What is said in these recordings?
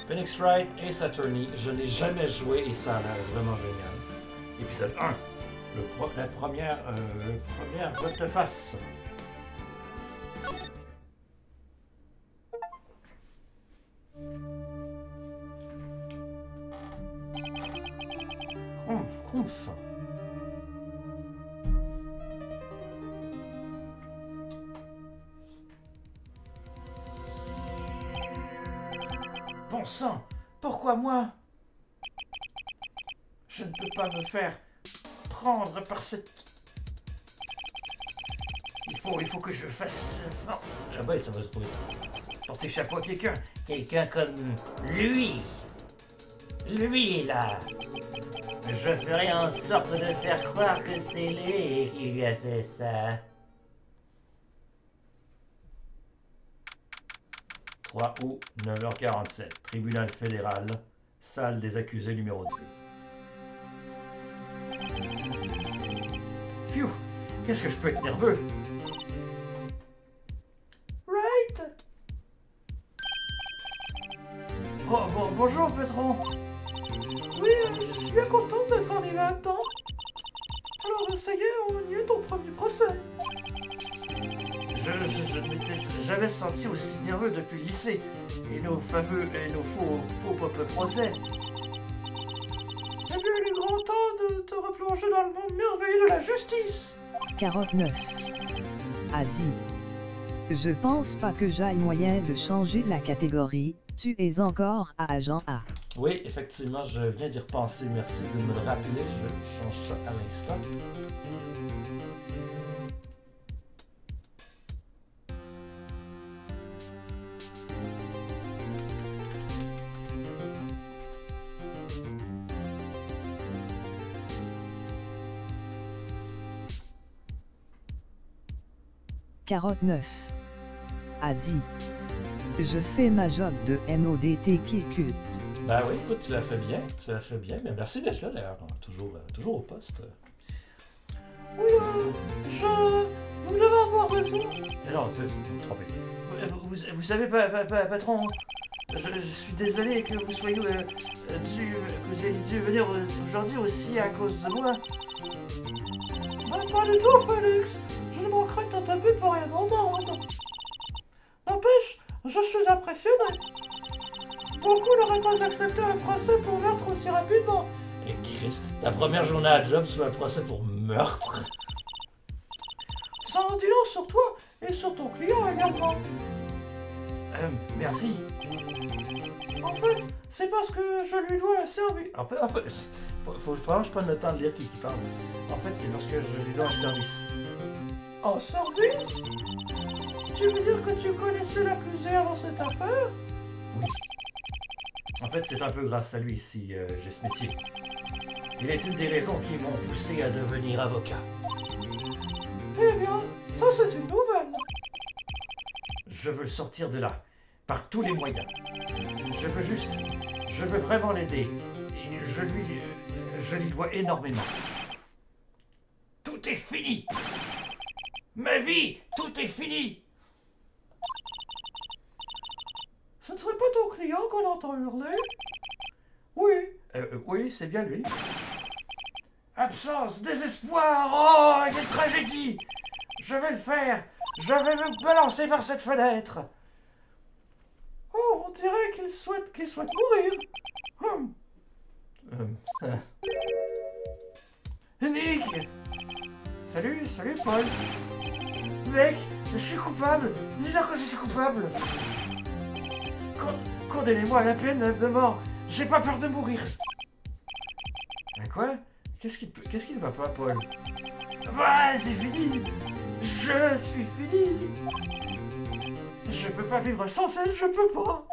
Phoenix Wright et Saturny, je n'ai jamais joué et ça a l'air vraiment génial. Épisode 1, la première volte-face. Crumph. Bon sang, pourquoi moi? Je ne peux pas me faire prendre par cette... Il faut que je fasse... Ah bah ça va se trouver. Porter chapeau à quelqu'un. Quelqu'un comme lui. Lui là. Je ferai en sorte de faire croire que c'est lui qui lui a fait ça. 3 août, 9h47, tribunal fédéral, salle des accusés numéro 2. Phew, qu'est-ce que je peux être nerveux? Right? Oh, bonjour, patron. Oui, je suis bien contente d'être arrivé à temps. Alors, ça y est, on y est au premier procès. Je ne m'étais jamais senti aussi nerveux depuis le lycée et nos faux procès. Eh bien, il est grand temps de te replonger dans le monde merveilleux de la justice. 49. A dit. Je pense pas que j'aille moyen de changer la catégorie. Tu es encore à agent A. Oui, effectivement, je viens d'y repenser. Merci de me le rappeler. Je change ça à l'instant. « 49. A dit. Je fais ma job de NODT qui est culte. » Ben oui, écoute, tu l'as fait bien, mais merci d'être là d'ailleurs, toujours au poste. Oui, vous devez avoir raison. Non, c'est trompé. Vous savez, patron, je suis désolé que vous soyez que vous ayez dû venir aujourd'hui aussi à cause de moi. Pas du tout, Félix. Je ne manquerai de t'en taper pour rien au monde. N'empêche, je suis impressionné. Beaucoup n'auraient pas accepté un procès pour meurtre aussi rapidement. Et Chris, ta première journée à job sur un procès pour meurtre? Ça en dit long sur toi et sur ton client également. Merci. En fait, c'est parce que je lui dois un service. En fait, faut vraiment que je prenne le temps de lire qui parle. En fait, c'est parce que je lui dois un service. Un service? Tu veux dire que tu connaissais l'accusé avant cette affaire? Oui. En fait, c'est un peu grâce à lui si j'ai ce métier. Il est une des raisons qui m'ont poussé à devenir avocat. Eh bien, ça c'est une nouvelle. Je veux le sortir de là, par tous les moyens. Je veux vraiment l'aider. Et je lui dois énormément. Tout est fini. Ma vie, tout est fini. Ce ne serait pas ton client qu'on entend hurler? Oui. Oui, c'est bien lui. Absence, désespoir, oh, quelle tragédie! Je vais le faire. Je vais me balancer par cette fenêtre. Oh, on dirait qu'il souhaite mourir. Nick! Salut Paul. Mec, je suis coupable. Dis-leur que je suis coupable. Condamnez-moi à la peine de mort. J'ai pas peur de mourir. Quoi? Qu'est-ce qui ne va pas, Paul? Bah, c'est fini. Je suis fini. Je peux pas vivre sans elle, je peux pas.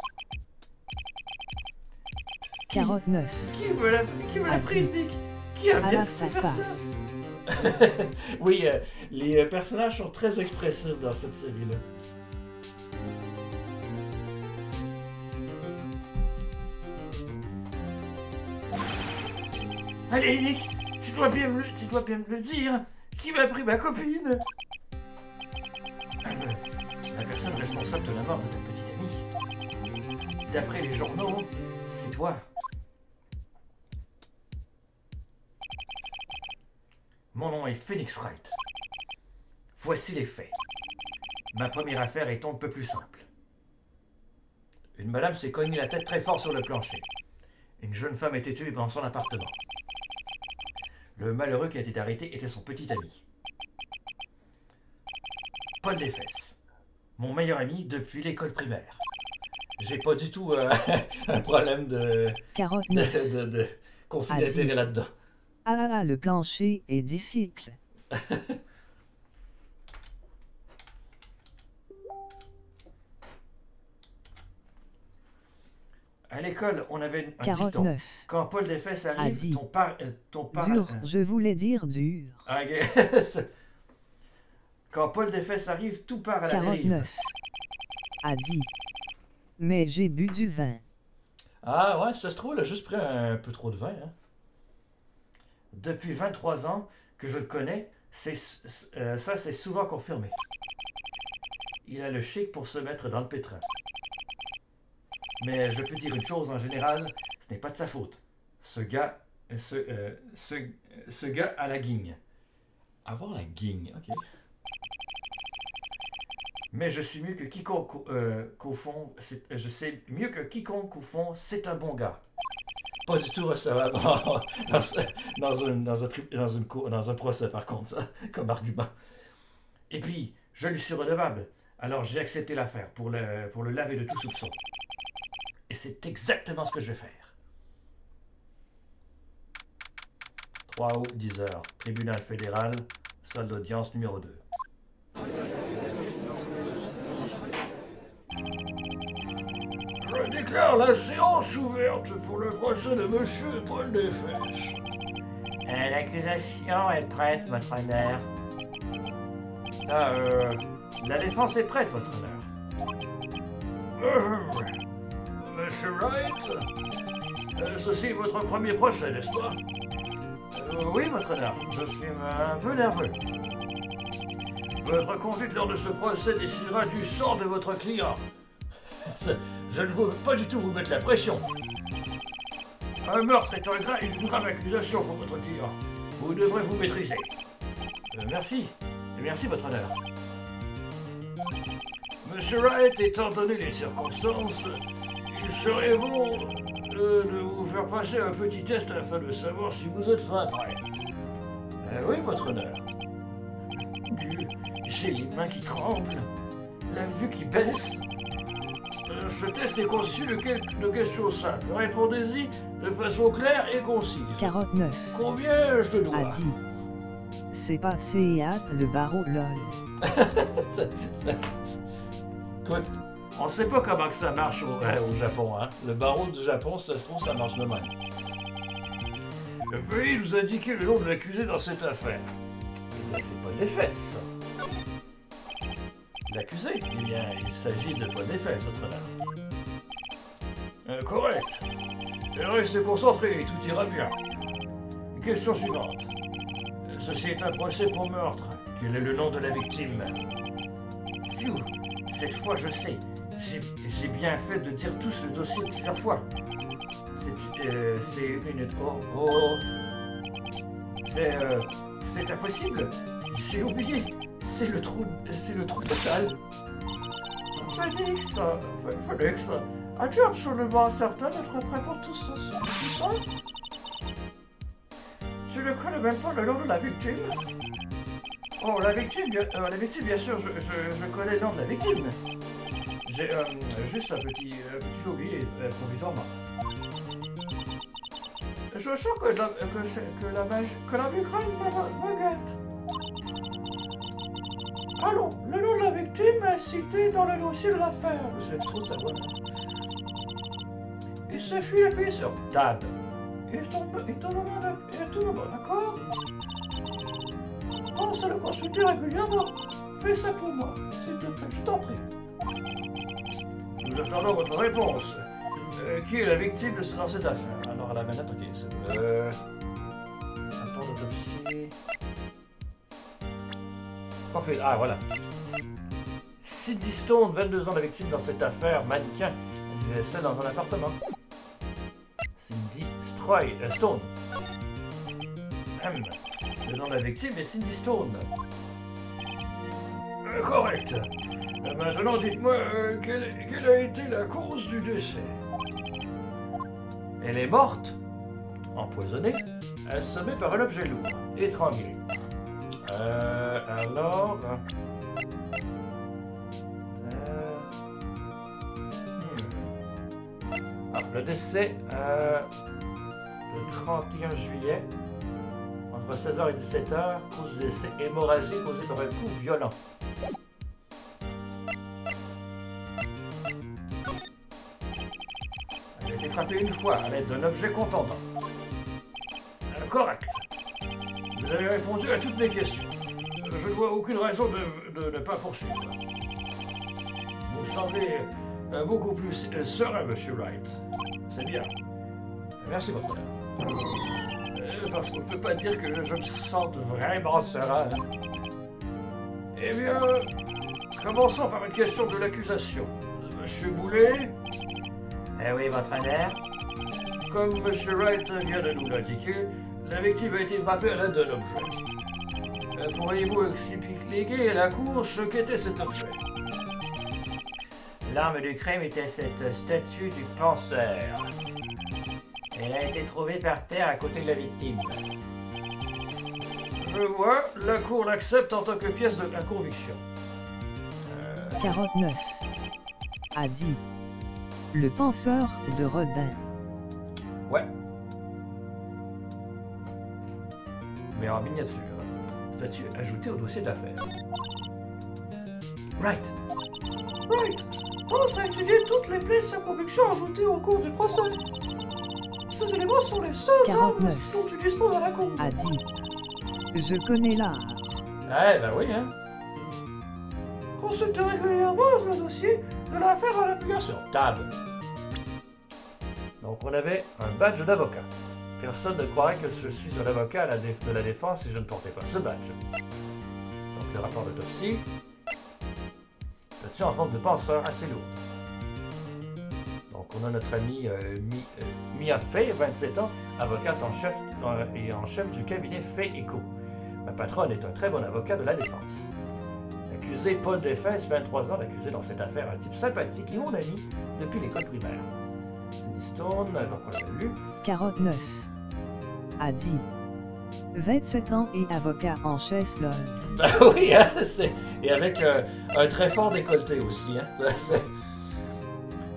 49. Qui me l'a prise, Nick? Qui a bien fait faire ça? Oui, les personnages sont très expressifs dans cette série-là. Allez, Nick, tu dois bien me le dire. Qui m'a pris ma copine? La personne responsable de la mort de ta petite amie. D'après les journaux, c'est toi. Mon nom est Phoenix Wright. Voici les faits. Ma première affaire est un peu plus simple. Une madame s'est cognée la tête très fort sur le plancher. Une jeune femme a été tuée dans son appartement. Le malheureux qui a été arrêté était son petit ami. Paul Desfesses. Mon meilleur ami depuis l'école primaire. J'ai pas du tout un problème de conflit d'intérêt là-dedans. Ah là là, le plancher est difficile. À l'école, on avait un 49. dicton. Quand Paul Desfesses arrive, ton père... Dur, je voulais dire dur. Ok. Quand Paul Desfesses arrive, tout part à la dérive. 49. A dit. Mais j'ai bu du vin. Ah ouais, ça se trouve, il a juste pris un peu trop de vin. Hein. Depuis 23 ans que je le connais, ça c'est souvent confirmé. Il a le chic pour se mettre dans le pétrin. Mais je peux dire une chose en général, ce n'est pas de sa faute. Ce gars a la guigne. Avoir la guigne, ok. Mais je suis mieux que quiconque qu'au fond, je sais mieux que quiconque au fond, c'est un bon gars. Pas du tout recevable dans un procès par contre, ça, comme argument. Et puis, je lui suis redevable, alors j'ai accepté l'affaire pour le laver de tout soupçon. Et c'est exactement ce que je vais faire. 3 août, 10 h, tribunal fédéral, salle d'audience numéro 2. Je déclare la séance ouverte pour le procès de Monsieur Paul Desfesses. L'accusation est prête, votre honneur. La défense est prête, votre honneur. Monsieur Wright, ceci est votre premier procès, n'est-ce pas? Oui, votre honneur. Je suis un peu nerveux. Votre conduite lors de ce procès décidera du sort de votre client. Je ne veux pas du tout vous mettre la pression. Un meurtre est une grave accusation pour votre client. Vous devrez vous maîtriser. Merci. Merci, votre honneur. Monsieur Wright, étant donné les circonstances, il serait bon de vous faire passer un petit test afin de savoir si vous êtes fin prêt. Oui, votre honneur. J'ai les mains qui tremblent, la vue qui baisse. Ce test est conçu de questions simples. Répondez-y de façon claire et concise. 49. Combien je te dois? A dit. C'est pas CA, le barreau LOL. Écoute, on sait pas comment que ça marche au Japon, hein. Le barreau du Japon, ça se trouve, ça marche de même. Veuillez nous indiquer le nom de l'accusé dans cette affaire. Eh bien, c'est Paul Desfesses. L'accusé, eh bien, il s'agit de Paul Desfesses, votre honneur. Correct. Restez concentrés, tout ira bien. Question suivante. Ceci est un procès pour meurtre. Quel est le nom de la victime? Phew, cette fois je sais. J'ai bien fait de dire tout ce dossier plusieurs fois. C'est une... C'est impossible. J'ai oublié. C'est le trou total. Phoenix, as-tu absolument certain d'être prêt pour tout ça? Tu ne connais même pas le nom de la victime? Oh, la victime, bien sûr, je connais le nom de la victime. J'ai juste un petit oublié provisoirement. Je sens que la migraine me guette. Allons, le nom de la victime est cité dans le dossier de l'affaire. C'est trop de savoir. Il suffit d'appuyer sur Tab. Et tout le monde, d'accord? Pense à le consulter régulièrement. Fais ça pour moi, s'il te plaît, je t'en prie. Nous attendons votre réponse. Qui est la victime dans cette affaire? Alors à la manette, ok, c'est... Rapport d'autopsie... Parfait, voilà. Sydney Stone, 22 ans, la victime dans cette affaire, mannequin. décès dans un appartement. Cindy Stone. Le nom de la victime est Cindy Stone. Correct. Maintenant, dites-moi quelle a été la cause du décès. Elle est morte, empoisonnée, assommée par un objet lourd, étranglée. Alors... le décès, le 31 juillet, entre 16h et 17h, cause du décès, hémorragie causée par un coup violent. Elle a été frappée une fois à l'aide d'un objet contondant. Correct. Vous avez répondu à toutes mes questions. Je ne vois aucune raison de ne pas poursuivre. Vous semblez beaucoup plus serein, Monsieur Wright. C'est bien. Merci beaucoup. Parce qu'on ne peut pas dire que je me sente vraiment serein. Eh bien, commençons par une question de l'accusation. Monsieur Boulet? Eh oui, votre honneur. Comme Monsieur Wright vient de nous l'indiquer, la victime a été frappée à l'aide d'un objet. Pourriez-vous expliquer à la cour ce qu'était cet objet? L'arme du crime était cette statue du penseur. Elle a été trouvée par terre à côté de la victime. Je vois, la cour l'accepte en tant que pièce de la conviction. 49. A dit. Le penseur de Rodin. Ouais. Mais en miniature. Statue ajoutée au dossier d'affaires. Right. Pense à étudier toutes les pièces de conviction ajoutées au cours du procès. Ces éléments sont les seuls armes dont tu disposes à la cour. A dit. Je connais l'art. Eh ben oui, hein. Consulte régulièrement le dossier de l'affaire à l'application. Tab. Donc on avait un badge d'avocat. Personne ne croirait que je suis un avocat de la défense si je ne portais pas ce badge. Donc le rapport d'autopsie. Statue en forme de penseur assez lourde. Donc on a notre ami Mia Fay, 27 ans, avocate en chef du cabinet Fay & Co. Ma patronne est un très bon avocat de la défense. L'accusé Paul Defense, 23 ans, l'accusé dans cette affaire, un type sympathique et mon ami depuis l'école primaire. Cindy Stone, donc on l'a lu. 49. A dit. 27 ans et avocat en chef LOL. Ben oui, hein, et avec un très fort décolleté aussi. Hein,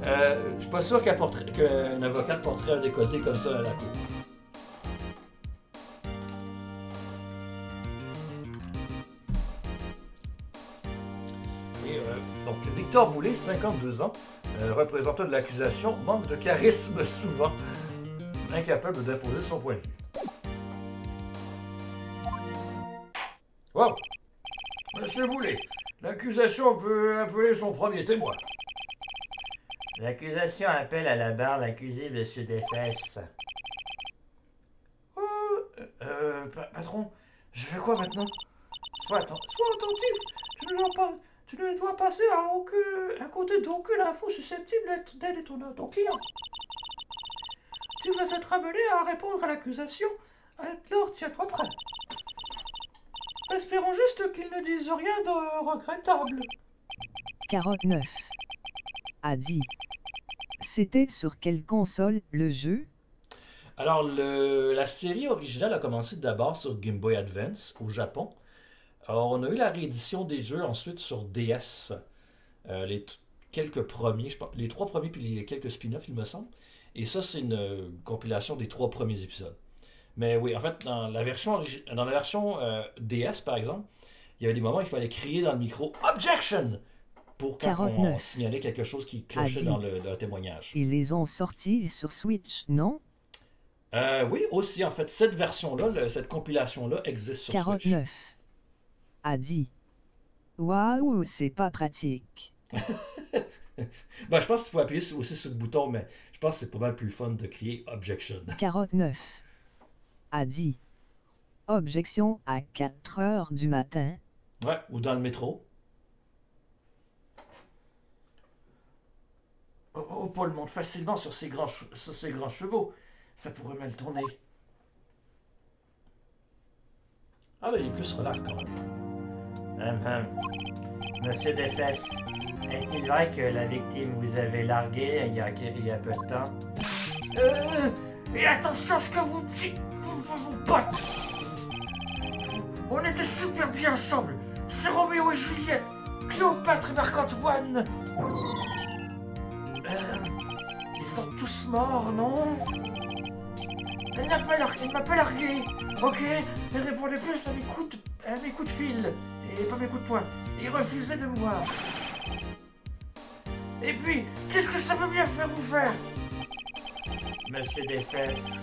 je suis pas sûr qu'un avocat porterait un décolleté comme ça à la cour. Et donc Victor Boulet, 52 ans, représentant de l'accusation, manque de charisme souvent, incapable d'imposer son point de vue. Wow! Monsieur Boulet, l'accusation peut appeler son premier témoin. L'accusation appelle à la barre l'accusé Monsieur Defense. Patron, je fais quoi maintenant? Sois attentif, tu ne dois passer à côté d'aucune info susceptible d'aider ton client. Tu vas être amené à répondre à l'accusation, alors tiens-toi prêt. Espérons juste qu'ils ne disent rien de regrettable. 49. A dit. C'était sur quelle console le jeu? Alors, la série originale a commencé d'abord sur Game Boy Advance au Japon. Alors, on a eu la réédition des jeux ensuite sur DS. Quelques premiers, je pense, les 3 premiers puis les quelques spin-offs, il me semble. Et ça, c'est une compilation des 3 premiers épisodes. Mais oui, en fait, dans la version DS, par exemple, il y avait des moments où il fallait crier dans le micro « Objection !» pour quand on signalait quelque chose qui clochait dans le témoignage. Ils les ont sortis sur Switch, non? Oui, aussi, en fait, cette version-là, cette compilation-là existe sur 49. Switch. 49. A dit. Waouh, c'est pas pratique. Ben, je pense qu'il faut appuyer aussi sur le bouton, mais je pense que c'est pas mal plus fun de crier « Objection ». 49. A dit. Objection à 4 heures du matin. Ouais, ou dans le métro. Paul monte facilement sur ses grands chevaux. Ça pourrait mal tourner. Ah, mais il est plus relax quand même. Monsieur Desfesses, est-il vrai que la victime vous avait largué il y a peu de temps? Et attention à ce que vous dites, mon pote! On était super bien ensemble. C'est Roméo et Juliette, Cléopâtre et Marc-Antoine. Ils sont tous morts, non? Elle m'a pas largué, ok? Elle répondait plus à mes coups de fil, et pas mes coups de poing. Il refusait de me voir. Et puis, qu'est-ce que ça veut bien faire vous faire? Monsieur Desfesses,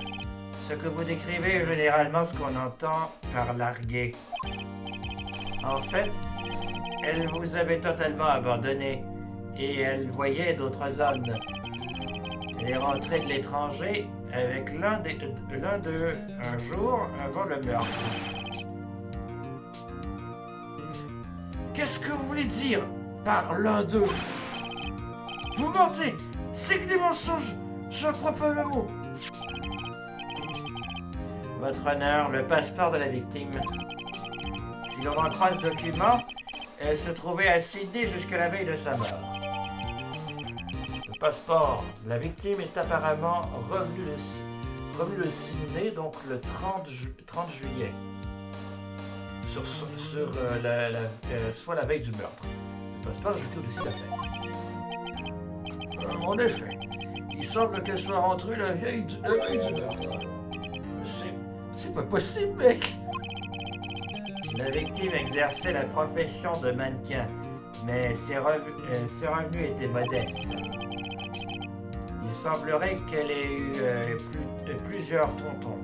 ce que vous décrivez est généralement ce qu'on entend par larguer. En fait, elle vous avait totalement abandonné, et elle voyait d'autres hommes. Elle est rentrée de l'étranger avec l'un d'eux un jour avant le meurtre. Qu'est-ce que vous voulez dire par l'un d'eux? Vous mentez! C'est que des mensonges! Je crois pas le mot! Votre honneur, le passeport de la victime. Si l'on en croit ce document, elle se trouvait à Sydney jusqu'à la veille de sa mort. Le passeport. La victime est apparemment revenue de Sydney, donc le 30 juillet. Soit la veille du meurtre. Le passeport ajoute aussi l'affaire. En effet, il semble qu'elle soit rentrée la veille du meurtre. C'est pas possible, mec! La victime exerçait la profession de mannequin, mais ses revenus étaient modestes. Il semblerait qu'elle ait eu plusieurs tontons.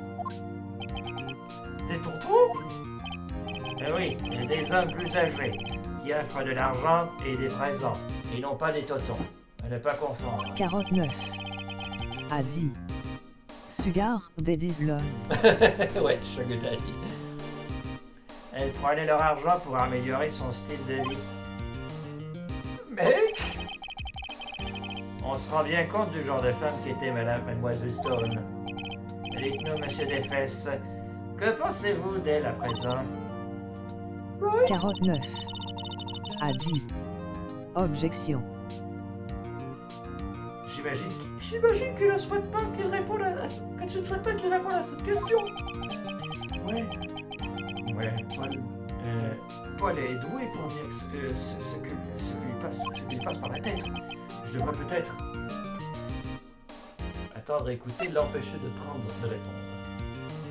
Des tontons? Oui, des hommes plus âgés, qui offrent de l'argent et des présents, et non pas des totons. À ne pas confondre. 49. A dit. Sugar Daddy's Love. Ouais, Sugar Daddy. Elle prenait leur argent pour améliorer son style de vie. Mec! On se rend bien compte du genre de femme qu'était Mademoiselle Stone. Dites-nous, Monsieur Desfesses, que pensez-vous d'elle à présent? 49. A dit. Objection. J'imagine qu'il ne souhaite pas qu'il réponde que tu ne souhaites pas qu'il réponde à cette question. Ouais, Paul est doué pour dire ce qui lui passe par la tête. Je devrais peut-être attendre et écouter, l'empêcher de répondre.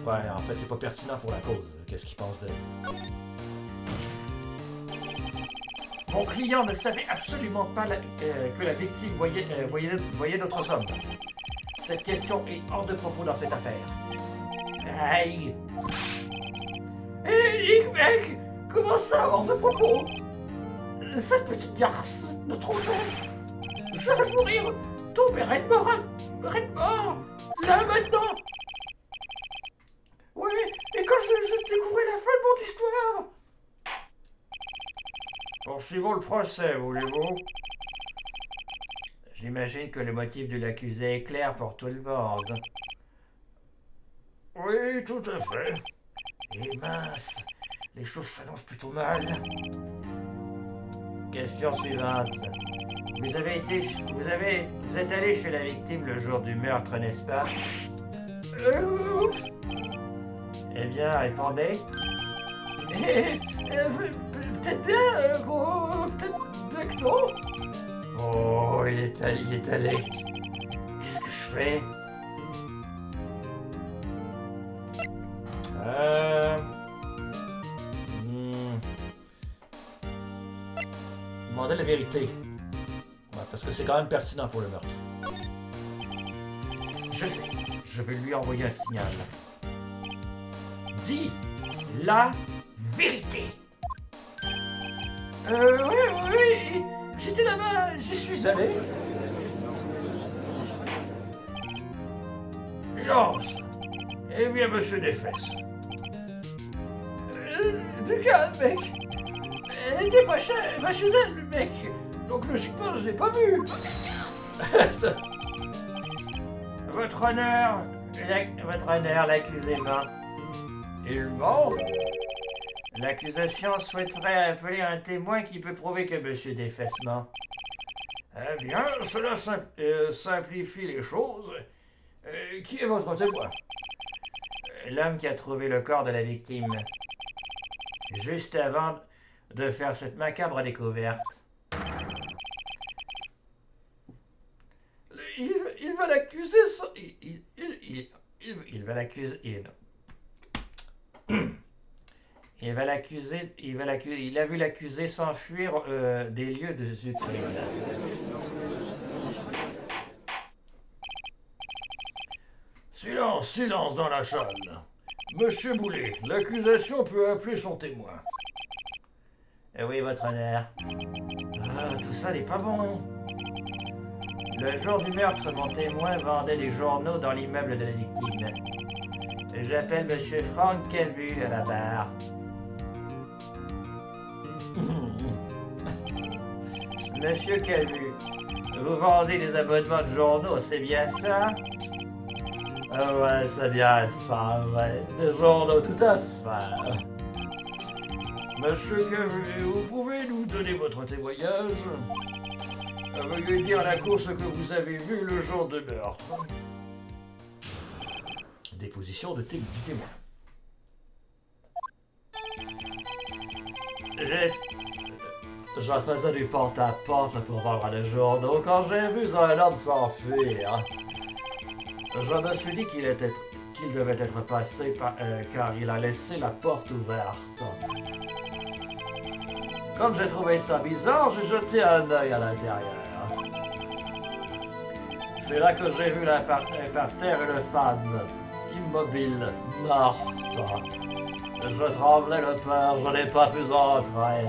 Ouais, en fait, c'est pas pertinent pour la cause. Qu'est-ce qu'il pense d'elle? Mon client ne savait absolument pas que la victime voyait d'autres hommes. Cette question est hors de propos dans cette affaire. Aïe! Hé, mec! Comment ça, hors de propos? Cette petite garce de trop tôt! Je vais mourir! Tomber raide mort! Là, maintenant! Oui, et quand je découvrais la fin de l'histoire! Poursuivons le procès, voulez-vous? J'imagine que le motif de l'accusé est clair pour tout le monde. Oui, tout à fait. Et mince, les choses s'annoncent plutôt mal. Question suivante. Vous êtes allé chez la victime le jour du meurtre, n'est-ce pas? Eh bien, répondez. Peut-être bien, peut-être bien que non. Oh, il est allé. Qu'est-ce que je fais? Demandez la vérité. Ouais, parce que c'est quand même pertinent pour le meurtre. Je sais, je vais lui envoyer un signal. Dis la vérité. Oui, j'étais là-bas, j'y suis allé. Non. Eh bien, Monsieur Desfesses. Du calme, mec. Elle était pas chez elle, mec. Donc logiquement, je l'ai pas vue. Votre honneur, l'accusé ment. Il ment? L'accusation souhaiterait appeler un témoin qui peut prouver que M. Defesse ment. Eh bien, cela simplifie les choses. Qui est votre témoin? L'homme qui a trouvé le corps de la victime. Juste avant de faire cette macabre découverte. Il va l'accuser... Il va l'accuser... Il a vu l'accusé s'enfuir des lieux du crime. Silence, silence dans la salle. Monsieur Boulet, l'accusation peut appeler son témoin. Oui, votre honneur. Ah, tout ça n'est pas bon. Le jour du meurtre, mon témoin vendait des journaux dans l'immeuble de la victime. J'appelle Monsieur Franck Cavu à la barre. Monsieur Cavu, vous vendez des abonnements de journaux, c'est bien ça? Ah ouais, c'est bien ça, ouais. Des journaux, tout à fait. Monsieur Cavu, vous pouvez nous donner votre témoignage? Veuillez dire à la cour ce que vous avez vu le jour de meurtre. Déposition du témoin. Je faisais du porte-à-porte pour vendre les journaux quand j'ai vu un homme s'enfuir. Je me suis dit qu'il devait être passé car il a laissé la porte ouverte. Comme j'ai trouvé ça bizarre, j'ai jeté un œil à l'intérieur. C'est là que j'ai vu par terre une femme, immobile, morte. Je tremblais de peur, je n'ai pas pu entrer.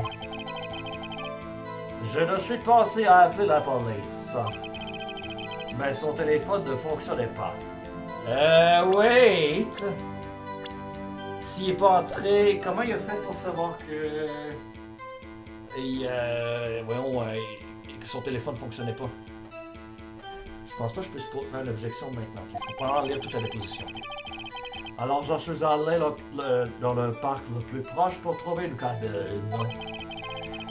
J'ai de suite pensé à appeler la police. Mais son téléphone ne fonctionnait pas. Wait! S'il n'est pas entré, comment il a fait pour savoir que... que son téléphone ne fonctionnait pas? Je pense pas que je puisse faire l'objection maintenant. Il faut pas en lire toute la déposition. Alors je suis allé dans le parc le plus proche pour trouver une cabine.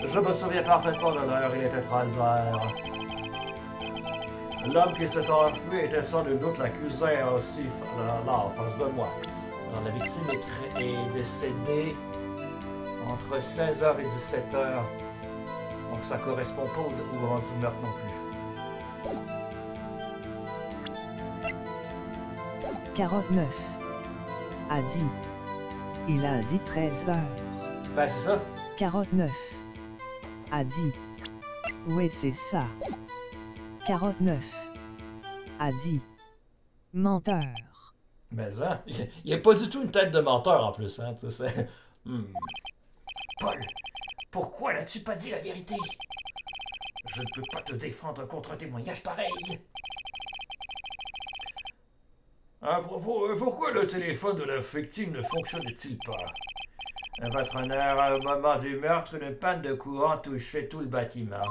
Je me souviens parfaitement de l'heure, il était 13 heures. L'homme qui s'est enfui était sans doute l'accusé aussi, là, en face de moi. Alors, la victime est décédée entre 16h et 17h. Donc ça correspond pas au moment du meurtre non plus. 49. A dit. Il a dit 13h. Ben c'est ça. 49. A dit. Oui, c'est ça. 49. A dit. Menteur. Mais ça, il n'y a pas du tout une tête de menteur en plus, hein, tu sais. Paul, pourquoi n'as-tu pas dit la vérité? Je ne peux pas te défendre contre un témoignage pareil. À propos, pourquoi le téléphone de la victime ne fonctionnait-il pas? Votre honneur, au moment du meurtre, une panne de courant touchait tout le bâtiment.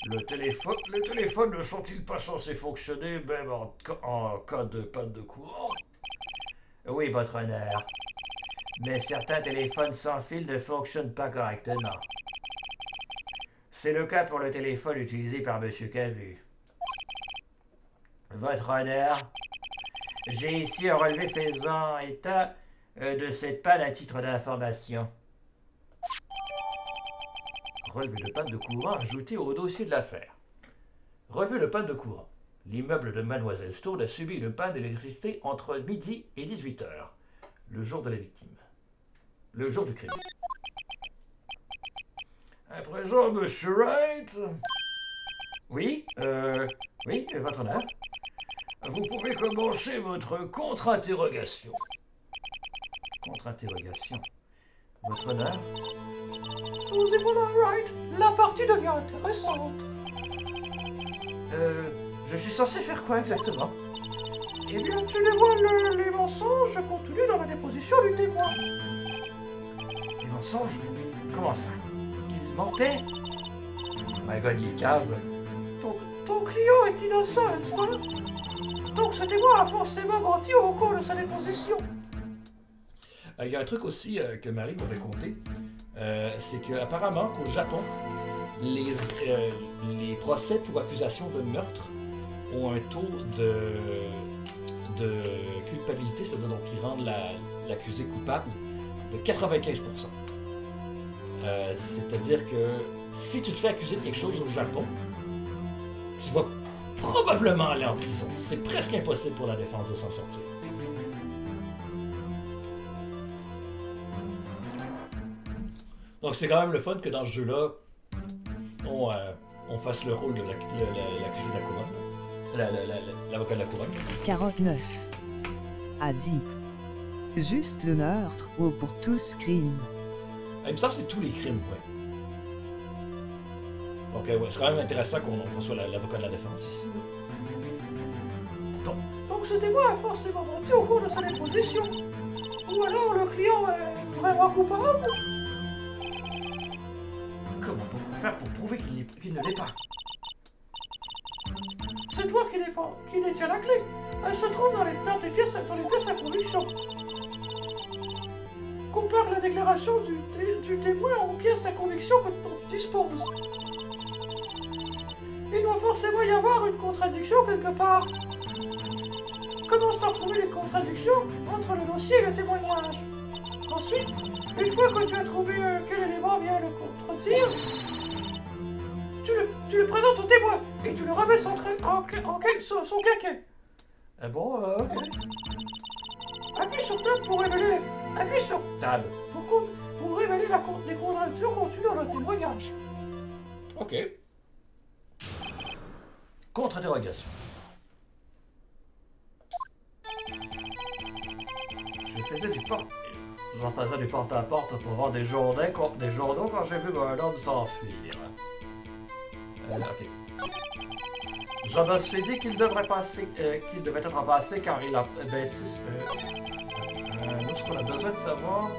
Le téléphone ne sont-ils pas censés fonctionner même en cas de panne de courant? Oui, votre honneur. Mais certains téléphones sans fil ne fonctionnent pas correctement. C'est le cas pour le téléphone utilisé par M. Cavu. Votre honneur, j'ai ici un relevé faisant état de cette panne à titre d'information. Relevé de panne de courant ajouté au dossier de l'affaire. Relevé de panne de courant. L'immeuble de Mademoiselle Stone a subi une panne d'électricité entre midi et 18h, le jour de la victime. Le jour du crime. À présent, Monsieur Wright. Oui, votre honneur. Vous pouvez commencer votre contre-interrogation. Contre-interrogation. Votre honneur? Nous y voilà, Wright. La partie devient intéressante. Je suis censé faire quoi exactement? Eh bien, tu dévoiles les mensonges contenus dans la déposition du témoin. Les mensonges? Comment ça? Il mentait? Oh my god, il est cave. Ton client est innocent, n'est-ce pas? Donc ce témoin a forcément menti au cours de sa déposition. Il y a un truc aussi que Marie m'avait conté, c'est qu'apparemment qu'au Japon, les procès pour accusation de meurtre ont un taux de culpabilité, c'est-à-dire donc qui rendent l'accusé coupable, de 95%. C'est-à-dire que si tu te fais accuser de quelque chose au Japon, tu vas probablement aller en prison. C'est presque impossible pour la défense de s'en sortir. Donc c'est quand même le fun que dans ce jeu-là, on fasse le rôle de l'accusé de la couronne. L'avocat de la couronne. 49. A dit. Juste le meurtre ou pour tous crimes. Il me semble que c'est tous les crimes, ouais. Donc ouais, c'est quand même intéressant qu'on reçoive l'avocat de la défense ici. Donc ce témoin a forcément menti au cours de sa déposition. Ou alors le client est vraiment coupable. Comment peut-on faire pour prouver qu'il ne l'est pas? C'est toi qui détiens la clé. Elle se trouve dans les pièces à conviction. Compare la déclaration du témoin aux pièces à conviction dont tu disposes. Il doit forcément y avoir une contradiction quelque part. Commence par trouver les contradictions entre le dossier et le témoignage. Ensuite, une fois que tu as trouvé quel élément vient le contredire, tu le présentes au témoin et tu le remets son caquet. Ah bon, ok. Appuie sur Tab pour révéler. Appuie sur Tab pour révéler les contradictions contenues dans le témoignage. Ok. Contre-interrogation. J'en faisais du porte-à-porte pour voir des journaux quand j'ai vu un homme s'enfuir. Ok. Je me suis dit qu'il devait être passé car il a baissé. Nous, ce qu'on a besoin de savoir.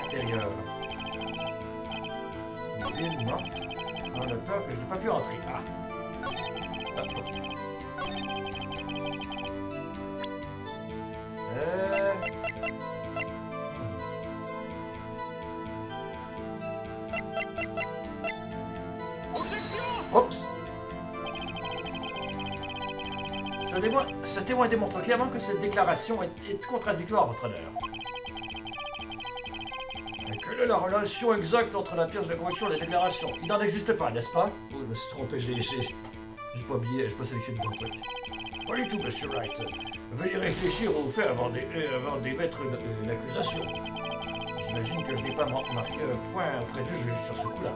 Intérieur. Ville morte. On a peur que je n'ai pas pu entrer. Ah. Oups! Ce témoin démontre clairement que cette déclaration est contradictoire, votre honneur. Quelle est la relation exacte entre la pièce de conviction et la déclaration? Il n'en existe pas, n'est-ce pas? Oh, je me suis trompé, j'ai pas sélectionné le bon truc. Pas du tout, monsieur Wright. Veuillez réfléchir aux faits avant d'émettre une accusation. J'imagine que je n'ai pas marqué un point auprès du juge sur ce coup-là.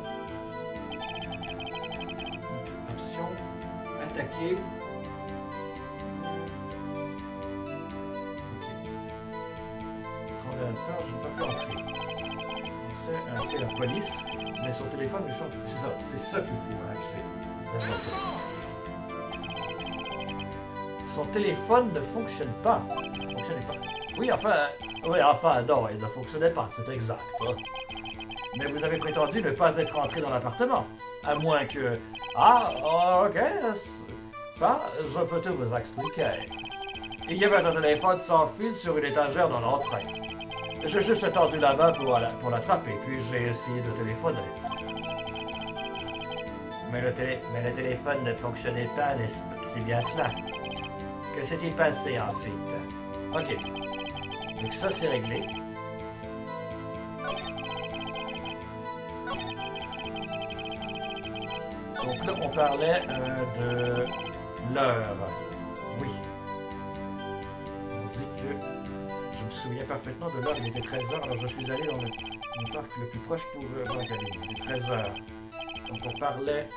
Option. Attaquer. Je n'ai pas pu entrer. C'est appeler la police, mais son téléphone lui chante. C'est ça qu'il faut acheter. Son téléphone ne fonctionne pas. Oui, enfin, non, il ne fonctionnait pas, c'est exact. Hein. Mais vous avez prétendu ne pas être entré dans l'appartement. À moins que... Ah, ok, ça, je peux tout vous expliquer. Il y avait un téléphone sans fil sur une étagère dans l'entrée. J'ai juste tendu la main pour l'attraper, puis j'ai essayé de téléphoner. Mais le téléphone ne fonctionnait pas, c'est bien cela. Que s'est-il passé ensuite? Ok. Donc ça, c'est réglé. Donc là, on parlait de l'heure. Oui. On dit que... Je me souviens parfaitement de l'heure, il était 13h, alors je suis allé dans le parc le plus proche pour regarder. Il était 13h. Donc on parlait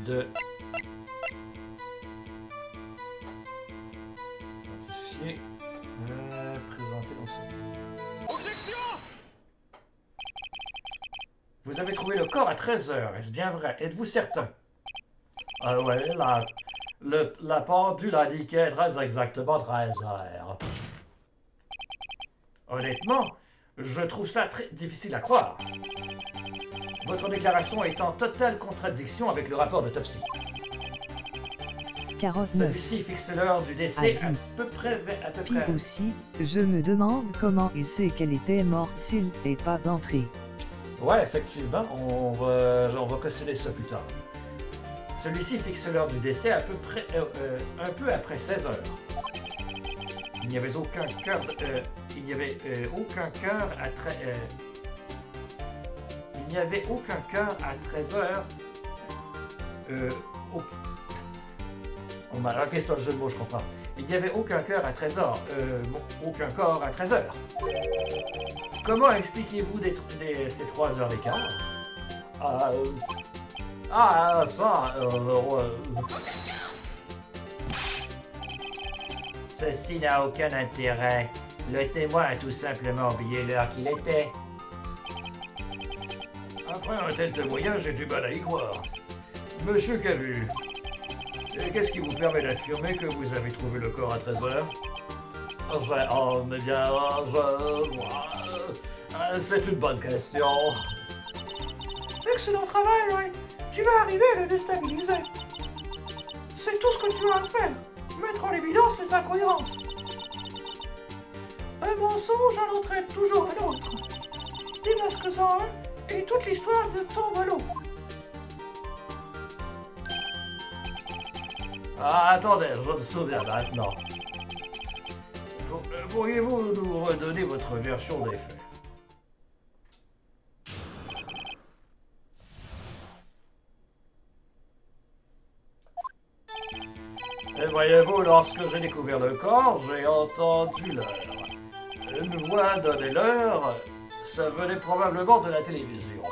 de... Identifier... présenter dans ce... Objection! Vous avez trouvé le corps à 13h, est-ce bien vrai? Êtes-vous certain? Ah ouais, la pendule indiquait très exactement 13h. Honnêtement, je trouve cela très difficile à croire. Votre déclaration est en totale contradiction avec le rapport d'autopsie. 49. Celui-ci fixe l'heure du décès Ah, à dis. peu près. Puis aussi, je me demande comment il sait qu'elle était morte s'il n'est pas entré. Ouais, effectivement, on va cautionner ça plus tard. Celui-ci fixe l'heure du décès à peu près, un peu après 16 heures. Il n'y avait aucun cœur, il n'y avait aucun cœur à il n'y avait aucun cœur à 13 heures. On m'a ok, c'est un jeu de mots, je comprends. Il n'y avait aucun cœur à 13 heures. Aucun corps à 13 heures. Comment expliquez-vous ces 3 heures d'écart? Ça. Ceci n'a aucun intérêt. Le témoin a tout simplement oublié l'heure qu'il était. Après un tel témoignage, j'ai du mal à y croire. Monsieur Cavu, qu'est-ce qui vous permet d'affirmer que vous avez trouvé le corps à 13 heures? C'est une bonne question. Excellent travail, Ray. Tu vas arriver à le déstabiliser. C'est tout ce que tu as à faire. Mettre en évidence les incohérences. Un mensonge en entraîne toujours un autre. Démasque-en un et toute l'histoire de tombe à l'eau. Attendez, je me souviens maintenant. Pourriez-vous nous redonner votre version des faits? Et voyez-vous, lorsque j'ai découvert le corps, j'ai entendu l'heure. Une voix donner l'heure, ça venait probablement de la télévision.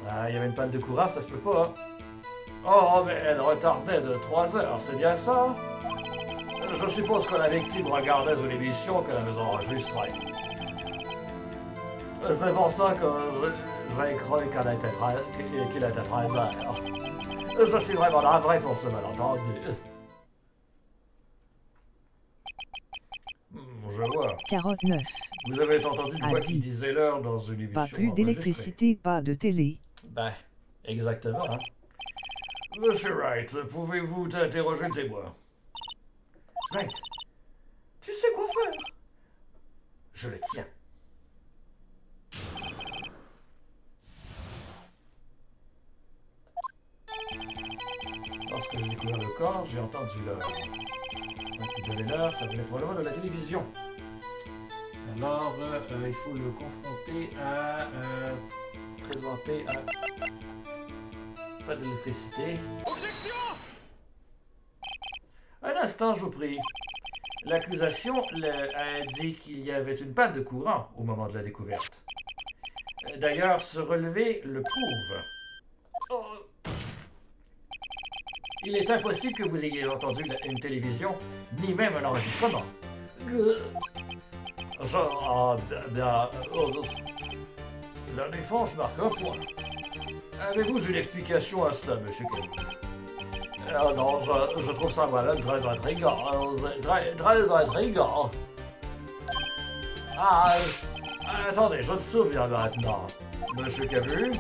Ah, il y avait une panne de courant, ça se peut pas. Oh, mais elle retardait de 3 heures, c'est bien ça? Je suppose que la victime regardait une émission qu'elle avait enregistrée. C'est pour ça que j'ai cru qu'il était 13 heures. Je suis vraiment navré pour ce malentendu. Je vois. 49. Vous avez entendu une voix Ah, qui dis. disait l'heure dans une émission Pas plus enregistrée. d'électricité, pas de télé. Ben, exactement. Hein. Monsieur Wright, pouvez-vous t'interroger le témoin? Wright, Tu sais quoi faire. je le tiens. Lorsque j'ai découvert le corps, j'ai entendu l'heure. Donc, il donnait l'heure, ça venait probablement de la télévision. Alors, il faut le confronter à... présenter à... Pas d'électricité. Un instant, je vous prie. L'accusation a dit qu'il y avait une panne de courant au moment de la découverte. D'ailleurs, ce relevé le prouve. Oh. Il est impossible que vous ayez entendu une télévision, ni même un enregistrement. La défense marque un point. Avez-vous une explication à cela, monsieur Kelly? Non, je trouve ça malade très intriguant. Très intriguant. Attendez, je me souviens maintenant. Monsieur Cavu,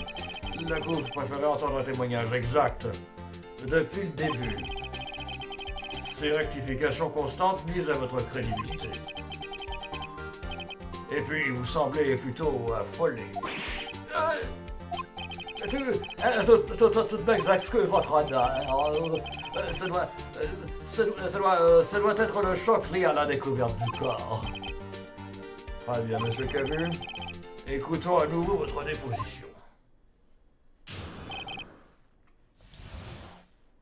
le coup, vous préférez entendre un témoignage exact. Depuis le début. Ces rectifications constantes nuisent à votre crédibilité. Et puis, vous semblez plutôt affolé. Toutes mes excuses, votre honneur. Ça doit être le choc lié à la découverte du corps. Très bien, monsieur Cavu. Écoutons à nouveau votre déposition.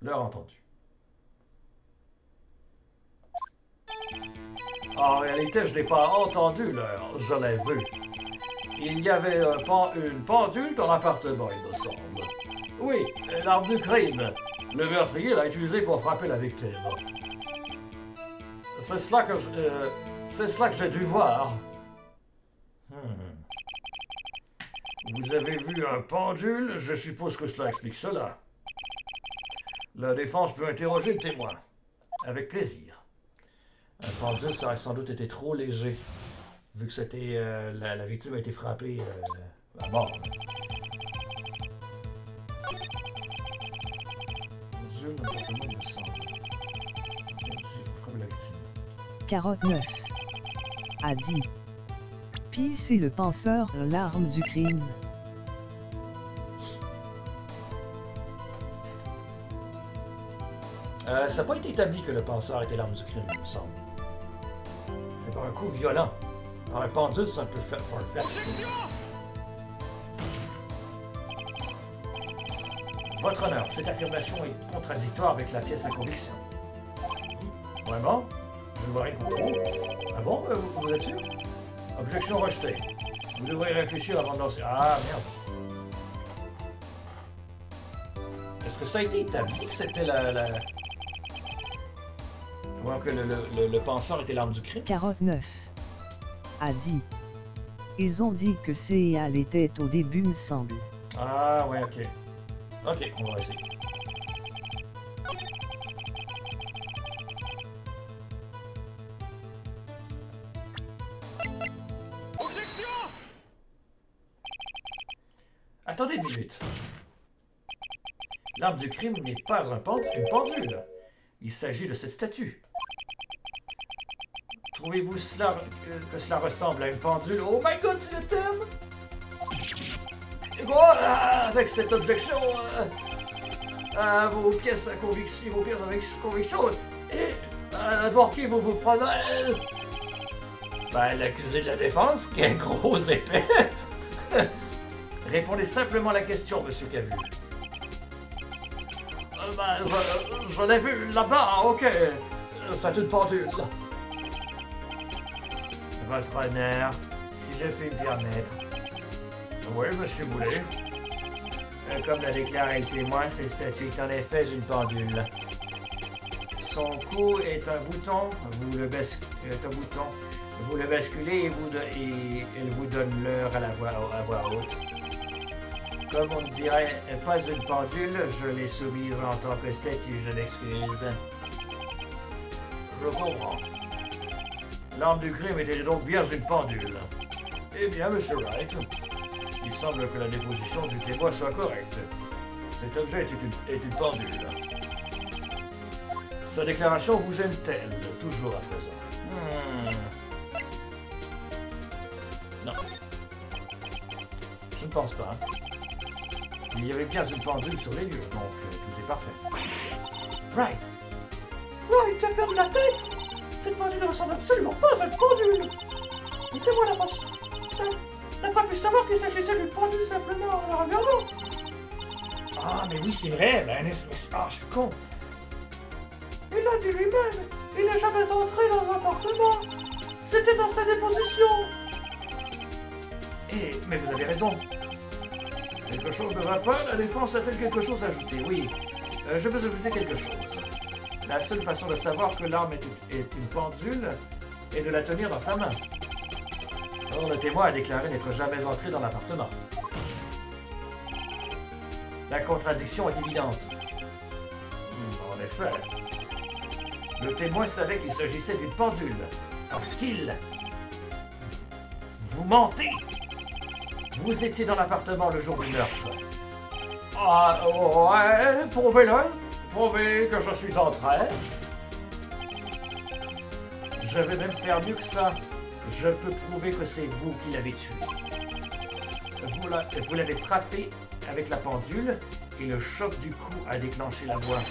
L'heure entendue. En réalité, je n'ai pas entendu l'heure, je l'ai vue. Il y avait une pendule dans l'appartement, il me semble. Oui, l'arme du crime. Le meurtrier l'a utilisée pour frapper la victime. C'est cela que j'ai dû voir. Vous avez vu un pendule? Je suppose que cela explique cela. La défense peut interroger le témoin. Avec plaisir. Un pendule, ça aurait sans doute été trop léger. Vu que c'était la victime a été frappée à mort. pendule, n'importe il me semble. Merci, vous frappez la victime. Carotte 9. A dit. Puis c'est le penseur, l'arme du crime. Ça n'a pas été établi que le penseur était l'arme du crime, il me semble. C'est par un coup violent. Par un pendule, c'est un peu farfetch. Votre honneur, cette affirmation est contradictoire avec la pièce à conviction. Vraiment? Je ne vois rien comprendre. Ah bon? Vous êtes sûr? Objection rejetée. Vous devrez réfléchir avant de lancer. Ah, merde. Est-ce que ça a été établi que c'était que le penseur était l'arme du crime? Carotte 9. A dit. Ils ont dit que CA l'était au début, me semble. Ah, ouais, ok. Ok, on va essayer. Attendez une minute. L'arme du crime n'est pas une pendule. Il s'agit de cette statue. Trouvez-vous que cela ressemble à une pendule? Oh my god, c'est le thème! Et bon, avec cette objection à vos pièces à conviction, et pour qui vous prenez? Ben, l'accusé de la défense, qui est gros épais. Répondez simplement à la question, monsieur Cavu. Je l'ai vu là-bas, ok. C'est une pendule. Votre honneur, si je puis me permettre. Oui, monsieur Boulet. Comme l'a déclaré le témoin, cette statue est en effet une pendule. Son cou est un bouton, vous le basculez et elle vous donne l'heure à voix haute. Comme on dirait pas une pendule, je l'ai soumise en tant que statue, je l'excuse. Je comprends. L'arme du crime était donc bien une pendule. Eh bien, monsieur Wright, il semble que la déposition du témoin soit correcte. Cet objet est une pendule. Sa déclaration vous gêne-t-elle, toujours à présent? Non. Je ne pense pas. Il y avait bien une pendule sur les lieux, donc tout est parfait. Right, tu as perdu la tête? Cette pendule ne ressemble absolument pas à une pendule. Le témoin n'a pas pu savoir qu'il s'agissait d'une pendule simplement en la regardant. Ah, mais oui, c'est vrai, je suis con. Il l'a dit lui-même, il n'est jamais entré dans un appartement. C'était dans sa déposition. Mais vous avez raison. Quelque chose ne va pas, la défense a-t-elle quelque chose à ajouter? Oui, je veux ajouter quelque chose. La seule façon de savoir que l'arme est une pendule est de la tenir dans sa main. Or, le témoin a déclaré n'être jamais entré dans l'appartement. La contradiction est évidente. En effet, le témoin savait qu'il s'agissait d'une pendule, parce qu'il... Vous mentez! Vous étiez dans l'appartement le jour du meurtre. Ah, ouais, prouvez-le. Prouvez que je suis entré. Je vais même faire mieux que ça. Je peux prouver que c'est vous qui l'avez tué. Vous l'avez frappé avec la pendule et le choc du coup a déclenché la voix.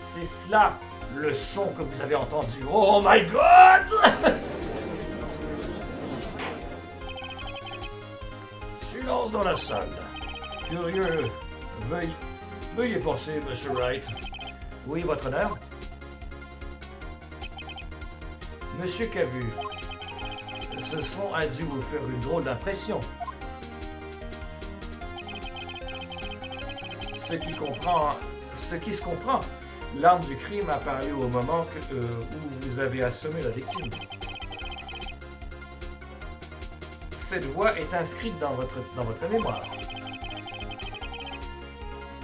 C'est cela, le son que vous avez entendu. Oh my god! Silence dans la salle. Curieux. Veuillez penser, monsieur Wright. Oui, votre honneur. Monsieur Cavu, ce son a dû vous faire une drôle d'impression. Ce qui se comprend, l'arme du crime a apparu au moment où vous avez assommé la victime. Cette voix est inscrite dans votre mémoire.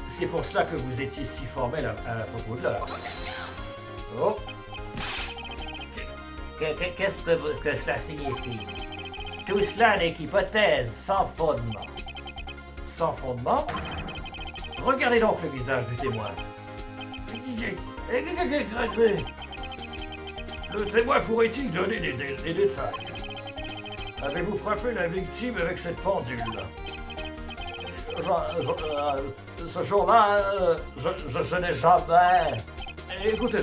C'est pour cela que vous étiez si formel à propos de l'heure. Oh! Qu'est-ce que cela signifie? Tout cela n'est qu'hypothèse, sans fondement. Sans fondement? Regardez donc le visage du témoin. Le témoin pourrait-il donner des détails? Avez-vous frappé la victime avec cette pendule? Ce jour-là, je n'ai jamais... Écoutez,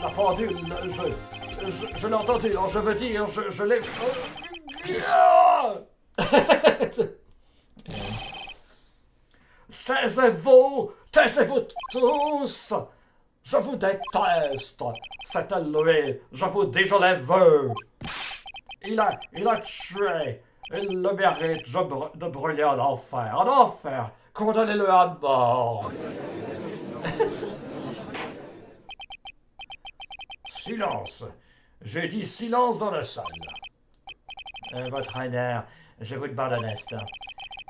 la pendule, je l'ai entendue, je veux dire, je l'ai... Taisez-vous tous! Je vous déteste! C'était lui, je vous dis, je l'ai vu! Il a tué, il le mérite de brûler en enfer! Condamnez-le à mort! Silence! J'ai dit silence dans la salle. Votre honneur, je vous demande un instant.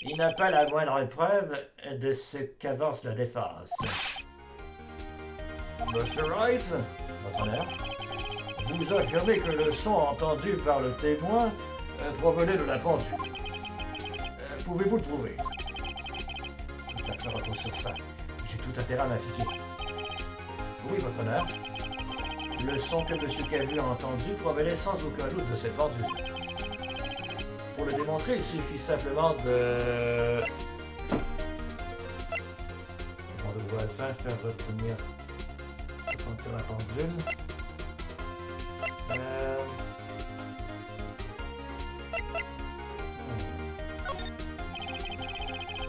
Il n'a pas la moindre preuve de ce qu'avance la défense. Monsieur Wright, votre honneur, vous affirmez que le son entendu par le témoin provenait de la pendule. Pouvez-vous le prouver? Ça repose sur ça. J'ai tout intérêt à m'appliquer. Oui, votre honneur. Le son que M. Cavu a entendu provenait sans aucun doute de cette pendule. Pour le démontrer, il suffit simplement de... Demander au voisin faire retenir la pendule.